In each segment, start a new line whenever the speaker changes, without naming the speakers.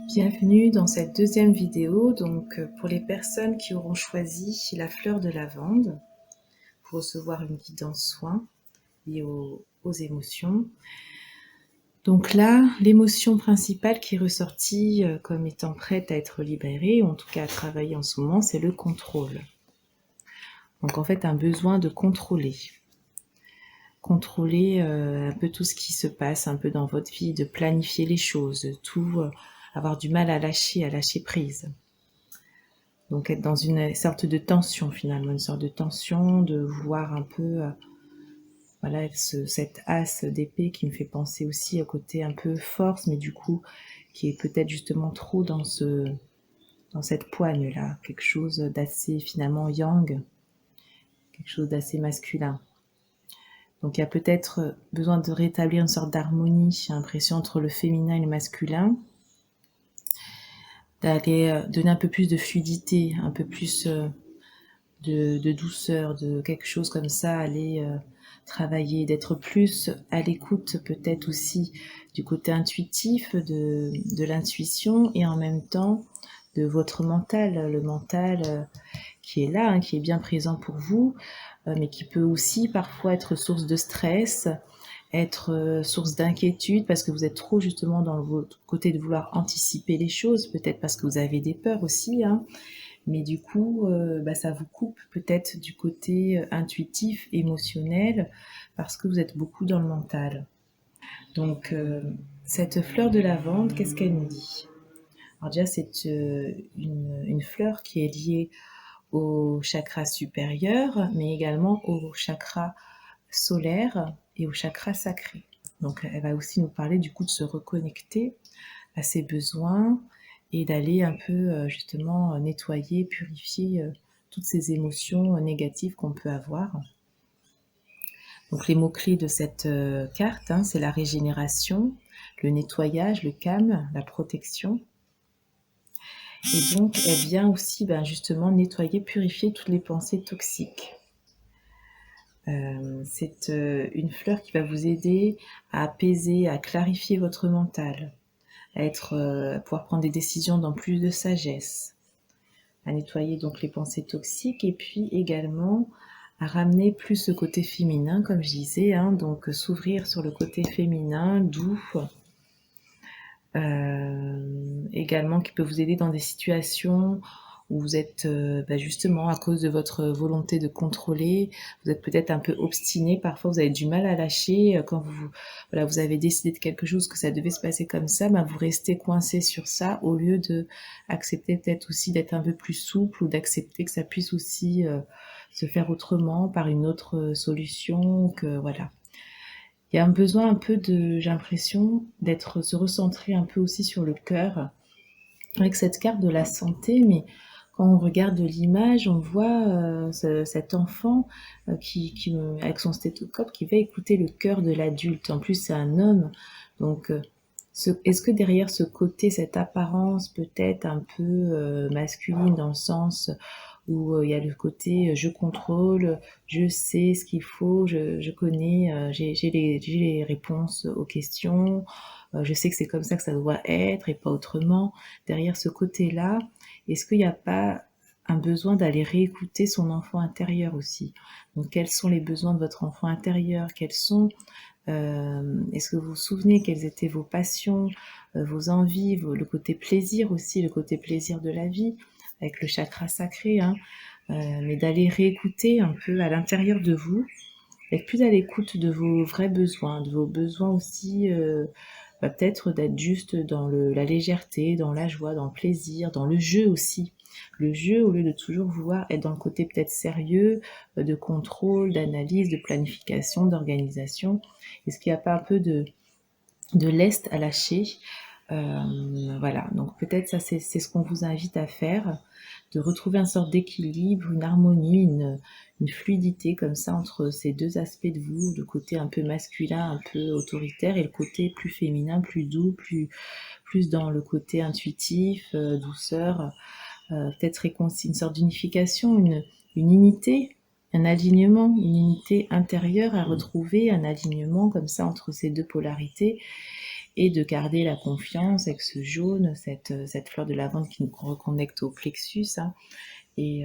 Bienvenue dans cette deuxième vidéo, pour les personnes qui auront choisi la fleur de lavande pour recevoir une guidance soin liée aux émotions. Donc là, l'émotion principale qui est ressortie comme étant prête à être libérée, ou en tout cas à travailler en ce moment, c'est le contrôle. Donc en fait, un besoin de contrôler. Contrôler un peu tout ce qui se passe un peu dans votre vie, de planifier les choses, de tout avoir du mal à lâcher prise. Donc être dans une sorte de tension finalement, une sorte de tension, de voir un peu, voilà, cette as d'épée qui me fait penser aussi à côté un peu force, mais du coup qui est peut-être justement trop dans cette poigne là, quelque chose d'assez finalement yang, quelque chose d'assez masculin. Donc il y a peut-être besoin de rétablir une sorte d'harmonie, j'ai l'impression, entre le féminin et le masculin, d'aller donner un peu plus de fluidité, un peu plus de douceur, de quelque chose comme ça, aller travailler, d'être plus à l'écoute peut-être aussi du côté intuitif, de l'intuition, et en même temps de votre mental, le mental qui est là, qui est bien présent pour vous, mais qui peut aussi parfois être source de stress, être source d'inquiétude parce que vous êtes trop justement dans votre côté de vouloir anticiper les choses, peut-être parce que vous avez des peurs aussi, mais du coup, ça vous coupe peut-être du côté intuitif, émotionnel, parce que vous êtes beaucoup dans le mental. Donc, cette fleur de lavande, qu'est-ce qu'elle nous dit? Alors déjà, c'est une fleur qui est liée au chakra supérieur, mais également au chakra solaire et au chakra sacré. Donc, elle va aussi nous parler du coup de se reconnecter à ses besoins et d'aller un peu justement nettoyer, purifier toutes ces émotions négatives qu'on peut avoir. Donc les mots-clés de cette carte, c'est la régénération, le nettoyage, le calme, la protection. Et donc elle vient aussi justement nettoyer, purifier toutes les pensées toxiques. C'est une fleur qui va vous aider à apaiser, à clarifier votre mental, à pouvoir prendre des décisions dans plus de sagesse, à nettoyer donc les pensées toxiques, et puis également à ramener plus ce côté féminin, comme je disais, donc s'ouvrir sur le côté féminin, doux, également qui peut vous aider dans des situations où vous êtes justement, à cause de votre volonté de contrôler, vous êtes peut-être un peu obstiné, parfois vous avez du mal à lâcher, quand vous avez décidé de quelque chose, que ça devait se passer comme ça, vous restez coincé sur ça, au lieu de accepter peut-être aussi d'être un peu plus souple, ou d'accepter que ça puisse aussi se faire autrement, par une autre solution, que voilà. Il y a un besoin un peu j'ai l'impression, se recentrer un peu aussi sur le cœur, avec cette carte de la santé, mais quand on regarde l'image, on voit cet enfant avec son stéthoscope, qui va écouter le cœur de l'adulte. En plus, c'est un homme. Donc, est-ce que derrière ce côté, cette apparence peut-être un peu masculine, dans le sens où il y a le côté je contrôle, je sais ce qu'il faut, je connais, j'ai les réponses aux questions, je sais que c'est comme ça que ça doit être et pas autrement. Derrière ce côté-là, est-ce qu'il n'y a pas un besoin d'aller réécouter son enfant intérieur aussi? Donc quels sont les besoins de votre enfant intérieur? Est-ce que vous vous souvenez quelles étaient vos passions, vos envies, le côté plaisir aussi, le côté plaisir de la vie, avec le chakra sacré, mais d'aller réécouter un peu à l'intérieur de vous, être plus à l'écoute de vos vrais besoins, de vos besoins aussi, peut-être d'être juste dans la légèreté, dans la joie, dans le plaisir, dans le jeu aussi. Le jeu, au lieu de toujours vouloir être dans le côté peut-être sérieux, de contrôle, d'analyse, de planification, d'organisation. Est-ce qu'il n'y a pas un peu de lest à lâcher? Voilà, donc peut-être ça c'est ce qu'on vous invite à faire, de retrouver une sorte d'équilibre, une harmonie, une fluidité comme ça entre ces deux aspects de vous, le côté un peu masculin, un peu autoritaire, et le côté plus féminin, plus doux, plus dans le côté intuitif, douceur, peut-être une sorte d'unification, une unité, un alignement, une unité intérieure à retrouver, un alignement comme ça entre ces deux polarités, et de garder la confiance avec ce jaune, cette fleur de lavande qui nous reconnecte au plexus, hein, et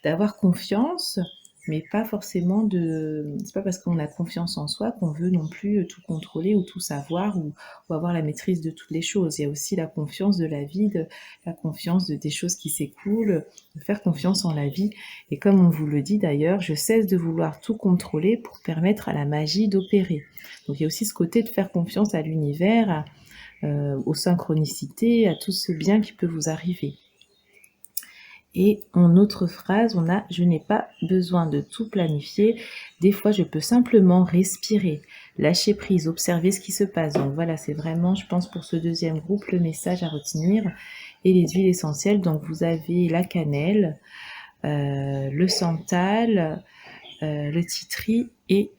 d'avoir confiance, mais pas forcément c'est pas parce qu'on a confiance en soi qu'on veut non plus tout contrôler ou tout savoir ou avoir la maîtrise de toutes les choses. Il y a aussi la confiance de la vie, la confiance des choses qui s'écoulent, de faire confiance en la vie. Et comme on vous le dit d'ailleurs, je cesse de vouloir tout contrôler pour permettre à la magie d'opérer. Donc il y a aussi ce côté de faire confiance à l'univers, aux synchronicités, à tout ce bien qui peut vous arriver. Et en autre phrase, on a « je n'ai pas besoin de tout planifier, des fois je peux simplement respirer, lâcher prise, observer ce qui se passe ». Donc voilà, c'est vraiment, je pense, pour ce deuxième groupe, le message à retenir. Et les huiles essentielles, donc vous avez la cannelle, le santal, le titri et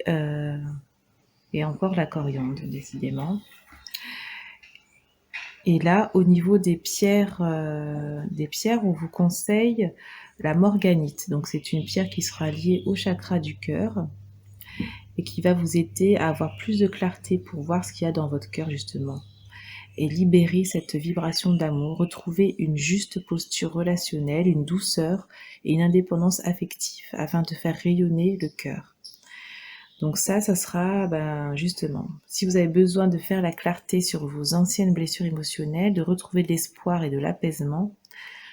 encore la coriandre, décidément. Et là, au niveau des pierres, on vous conseille la morganite. Donc c'est une pierre qui sera liée au chakra du cœur et qui va vous aider à avoir plus de clarté pour voir ce qu'il y a dans votre cœur justement et libérer cette vibration d'amour, retrouver une juste posture relationnelle, une douceur et une indépendance affective afin de faire rayonner le cœur. Donc ça sera justement, si vous avez besoin de faire la clarté sur vos anciennes blessures émotionnelles, de retrouver de l'espoir et de l'apaisement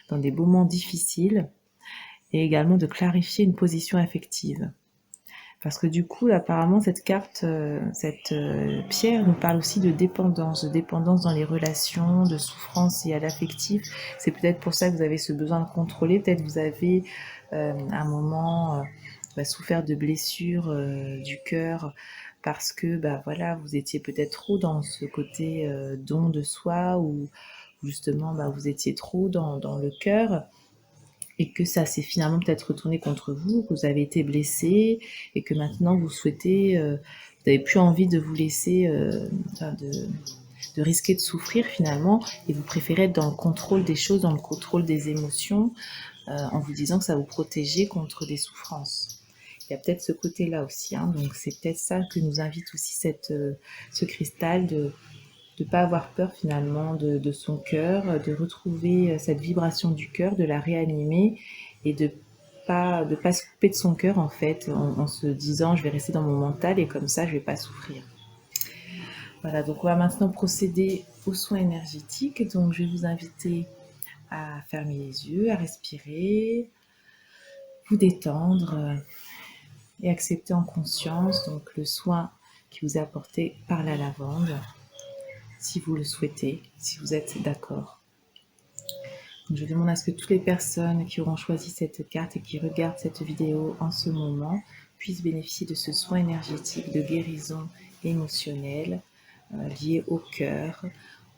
dans des moments difficiles, et également de clarifier une position affective. Parce que du coup, apparemment, cette carte, cette pierre nous parle aussi de dépendance dans les relations, de souffrance et à l'affectif. C'est peut-être pour ça que vous avez ce besoin de contrôler. Peut-être vous avez un moment souffert de blessures du cœur parce que voilà, vous étiez peut-être trop dans ce côté don de soi ou justement vous étiez trop dans le cœur. Et que ça s'est finalement peut-être retourné contre vous, que vous avez été blessé et que maintenant vous souhaitez, vous n'avez plus envie de vous laisser, de risquer de souffrir finalement, et vous préférez être dans le contrôle des choses, dans le contrôle des émotions, en vous disant que ça vous protégeait contre des souffrances. Il y a peut-être ce côté-là aussi, hein, donc c'est peut-être ça que nous invite aussi ce cristal de ne pas avoir peur finalement de son cœur, de retrouver cette vibration du cœur, de la réanimer et de pas se couper de son cœur en fait, en se disant je vais rester dans mon mental et comme ça je vais pas souffrir. Voilà, donc on va maintenant procéder aux soins énergétiques. Donc je vais vous inviter à fermer les yeux, à respirer, vous détendre et accepter en conscience donc le soin qui vous est apporté par la lavande, si vous le souhaitez, si vous êtes d'accord. Donc je demande à ce que toutes les personnes qui auront choisi cette carte et qui regardent cette vidéo en ce moment puissent bénéficier de ce soin énergétique de guérison émotionnelle lié au cœur,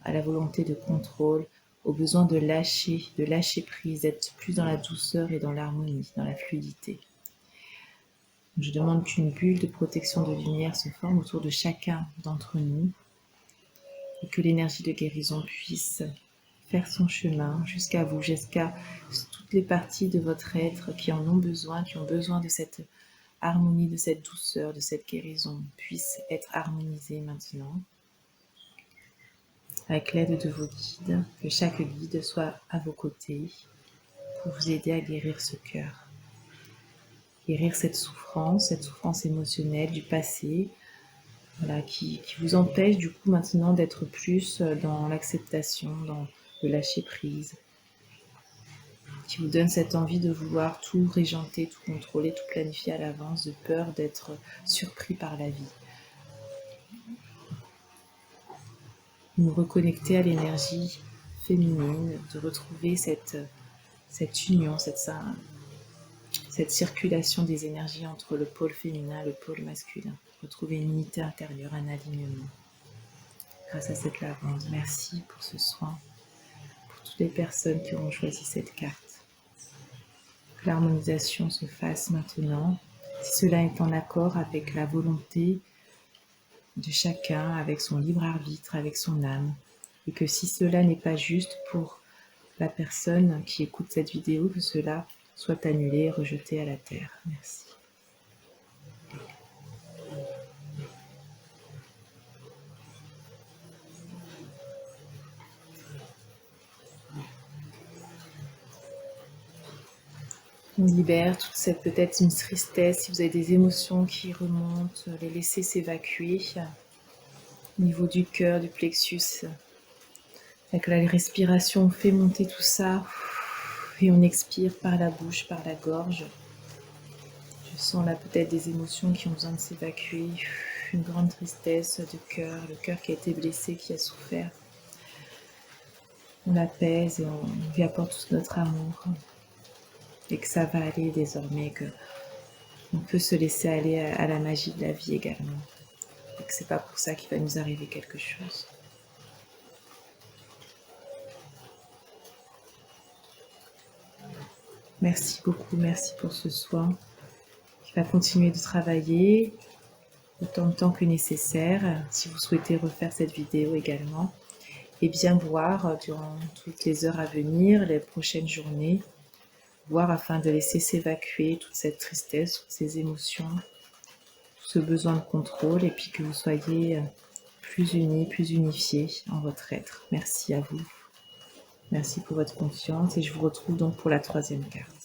à la volonté de contrôle, au besoin de lâcher prise, d'être plus dans la douceur et dans l'harmonie, dans la fluidité. Je demande qu'une bulle de protection de lumière se forme autour de chacun d'entre nous et que l'énergie de guérison puisse faire son chemin jusqu'à vous, jusqu'à toutes les parties de votre être qui en ont besoin, qui ont besoin de cette harmonie, de cette douceur, de cette guérison, puissent être harmonisées maintenant. Avec l'aide de vos guides, que chaque guide soit à vos côtés pour vous aider à guérir ce cœur. Guérir cette souffrance émotionnelle du passé, voilà, qui vous empêche du coup maintenant d'être plus dans l'acceptation, dans le lâcher prise, qui vous donne cette envie de vouloir tout régenter, tout contrôler, tout planifier à l'avance, de peur d'être surpris par la vie. Nous reconnecter à l'énergie féminine, de retrouver cette union, cette circulation des énergies entre le pôle féminin et le pôle masculin. Retrouver une unité intérieure, un alignement. Grâce à cette lavande, merci pour ce soin, pour toutes les personnes qui auront choisi cette carte. Que l'harmonisation se fasse maintenant, si cela est en accord avec la volonté de chacun, avec son libre arbitre, avec son âme, et que si cela n'est pas juste pour la personne qui écoute cette vidéo, que cela soit annulé et rejeté à la terre. Merci. On libère toute cette peut-être une tristesse, si vous avez des émotions qui remontent, les laisser s'évacuer au niveau du cœur, du plexus. Avec la respiration, on fait monter tout ça et on expire par la bouche, par la gorge. Je sens là peut-être des émotions qui ont besoin de s'évacuer, une grande tristesse de cœur, le cœur qui a été blessé, qui a souffert. On l'apaise et on lui apporte tout notre amour. Et que ça va aller désormais, que on peut se laisser aller à la magie de la vie également. Et que c'est pas pour ça qu'il va nous arriver quelque chose. Merci beaucoup, merci pour ce soin qui va continuer de travailler autant de temps que nécessaire. Si vous souhaitez refaire cette vidéo également, et bien voir durant toutes les heures à venir, les prochaines journées, voir afin de laisser s'évacuer toute cette tristesse, toutes ces émotions, tout ce besoin de contrôle, et puis que vous soyez plus unis, plus unifiés en votre être. Merci à vous. Merci pour votre confiance et je vous retrouve donc pour la troisième carte.